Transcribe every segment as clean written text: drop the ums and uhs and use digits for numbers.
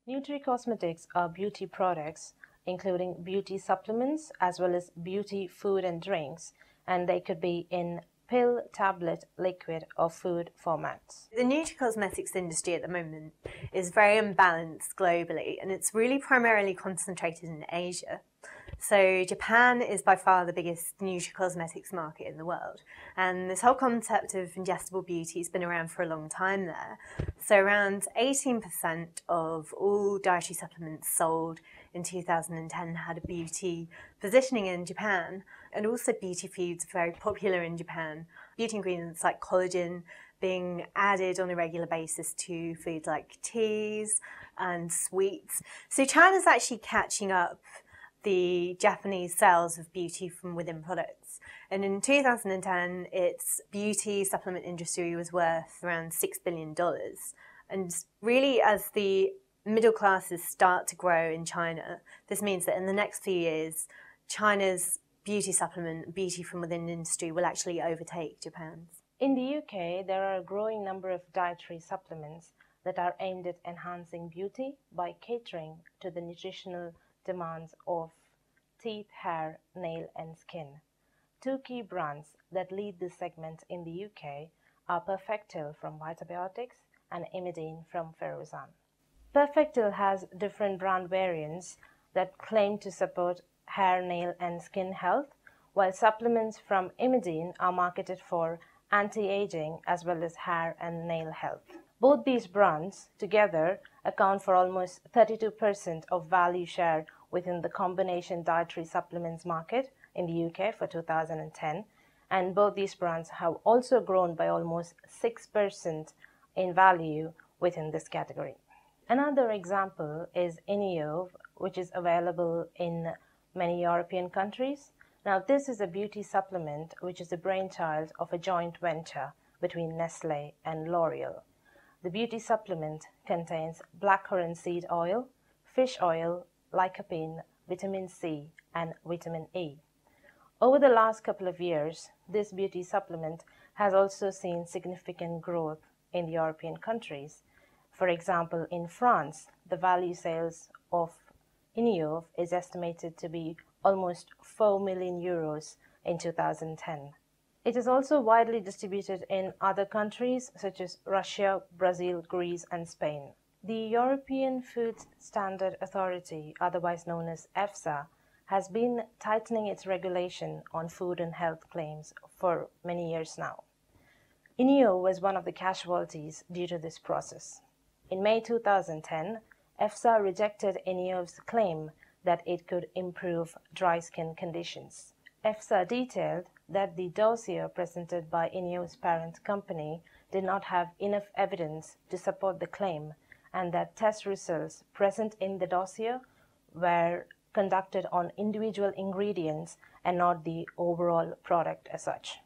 Nutricosmetics are beauty products, including beauty supplements as well as beauty food and drinks, and they could be in pill, tablet, liquid, or food formats. The nutricosmetics industry at the moment is very unbalanced globally, and it's really primarily concentrated in Asia. So Japan is by far the biggest nutricosmetics market in the world, and this whole concept of ingestible beauty has been around for a long time there. So around 18% of all dietary supplements sold in 2010 had a beauty positioning in Japan, and also beauty foods are very popular in Japan. Beauty ingredients like collagen being added on a regular basis to foods like teas and sweets. So China's actually catching up the Japanese sales of beauty from within products. And in 2010, its beauty supplement industry was worth around $6 billion. And really, as the middle classes start to grow in China, this means that in the next few years, China's beauty supplement, beauty from within industry will actually overtake Japan's. In the UK, there are a growing number of dietary supplements that are aimed at enhancing beauty by catering to the nutritional demands of teeth, hair, nail, and skin. Two key brands that lead this segment in the UK are Perfectil from Vitabiotics and Imedeen from Ferozan. Perfectil has different brand variants that claim to support hair, nail, and skin health, while supplements from Imedeen are marketed for anti-aging as well as hair and nail health. Both these brands together account for almost 32% of value share within the combination dietary supplements market in the UK for 2010, and both these brands have also grown by almost 6% in value within this category. Another example is Iniove, which is available in many European countries. Now, this is a beauty supplement which is the brainchild of a joint venture between Nestlé and L'Oreal. The beauty supplement contains blackcurrant seed oil, fish oil, lycopene, vitamin C, and vitamin E. Over the last couple of years, this beauty supplement has also seen significant growth in the European countries. For example, in France, the value sales of Iniove is estimated to be almost 4 million euros in 2010. It is also widely distributed in other countries such as Russia, Brazil, Greece, and Spain. The European Food Standard Authority, otherwise known as EFSA, has been tightening its regulation on food and health claims for many years now. Iniove was one of the casualties due to this process. In May 2010, EFSA rejected Iniove's claim that it could improve dry skin conditions. EFSA detailed that the dossier presented by Iniove's parent company did not have enough evidence to support the claim, and that test results present in the dossier were conducted on individual ingredients and not the overall product as such.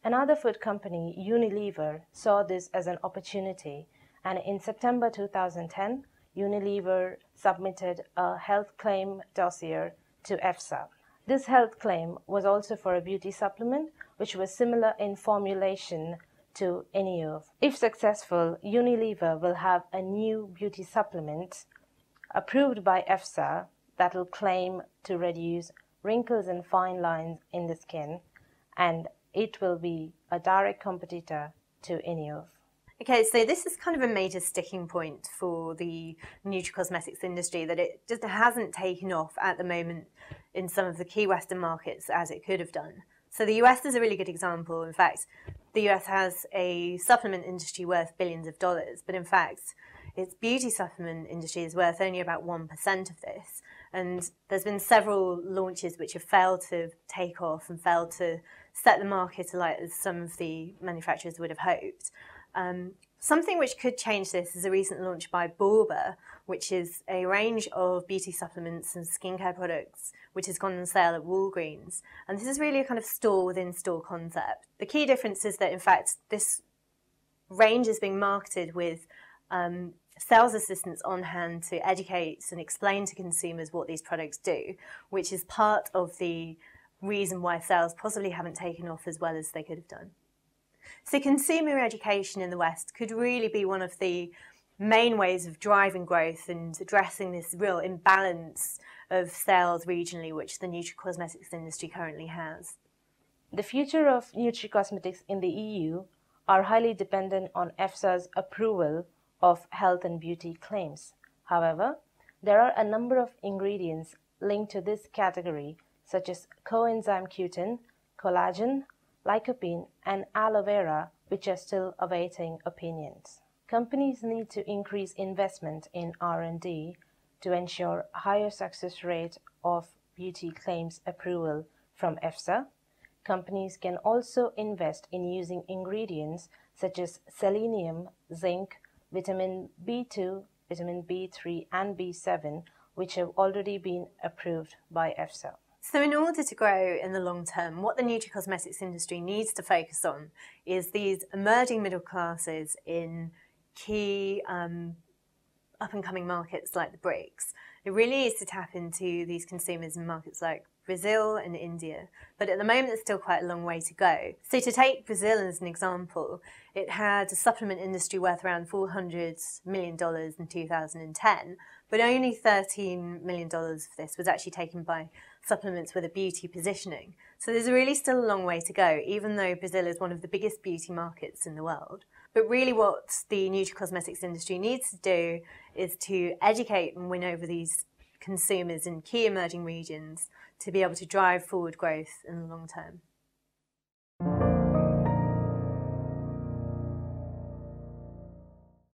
Another food company, Unilever, saw this as an opportunity, and in September 2010, Unilever submitted a health claim dossier to EFSA. This health claim was also for a beauty supplement, which was similar in formulation to Iniove. If successful, Unilever will have a new beauty supplement approved by EFSA that will claim to reduce wrinkles and fine lines in the skin, and it will be a direct competitor to Iniove. Okay, so this is kind of a major sticking point for the nutricosmetics industry, that it just hasn't taken off at the moment in some of the key Western markets as it could have done. So the US is a really good example. In fact, the US has a supplement industry worth billions of dollars, but in fact, its beauty supplement industry is worth only about 1% of this. And there's been several launches which have failed to take off and failed to set the market alight as some of the manufacturers would have hoped. Something which could change this is a recent launch by Borba, which is a range of beauty supplements and skincare products which has gone on sale at Walgreens. And this is really a kind of store-within-store concept. The key difference is that, in fact, this range is being marketed with sales assistants on hand to educate and explain to consumers what these products do, which is part of the reason why sales possibly haven't taken off as well as they could have done. So consumer education in the West could really be one of the main ways of driving growth and addressing this real imbalance of sales regionally, which the nutricosmetics industry currently has. The future of nutricosmetics in the EU are highly dependent on EFSA's approval of health and beauty claims. However, there are a number of ingredients linked to this category, such as coenzyme Q10, collagen, lycopene, and aloe vera, which are still awaiting opinions. Companies need to increase investment in R&D to ensure higher success rate of beauty claims approval from EFSA. Companies can also invest in using ingredients such as selenium, zinc, vitamin B2, vitamin B3, and B7, which have already been approved by EFSA. So in order to grow in the long term, what the nutricosmetics industry needs to focus on is these emerging middle classes in key up-and-coming markets like the BRICS. It really is to tap into these consumers in markets like Brazil and India, but at the moment it's still quite a long way to go. So to take Brazil as an example, it had a supplement industry worth around $400 million in 2010, but only $13 million of this was actually taken by supplements with a beauty positioning. So there's really still a long way to go, even though Brazil is one of the biggest beauty markets in the world. But really what the nutricosmetics industry needs to do is to educate and win over these consumers in key emerging regions to be able to drive forward growth in the long term.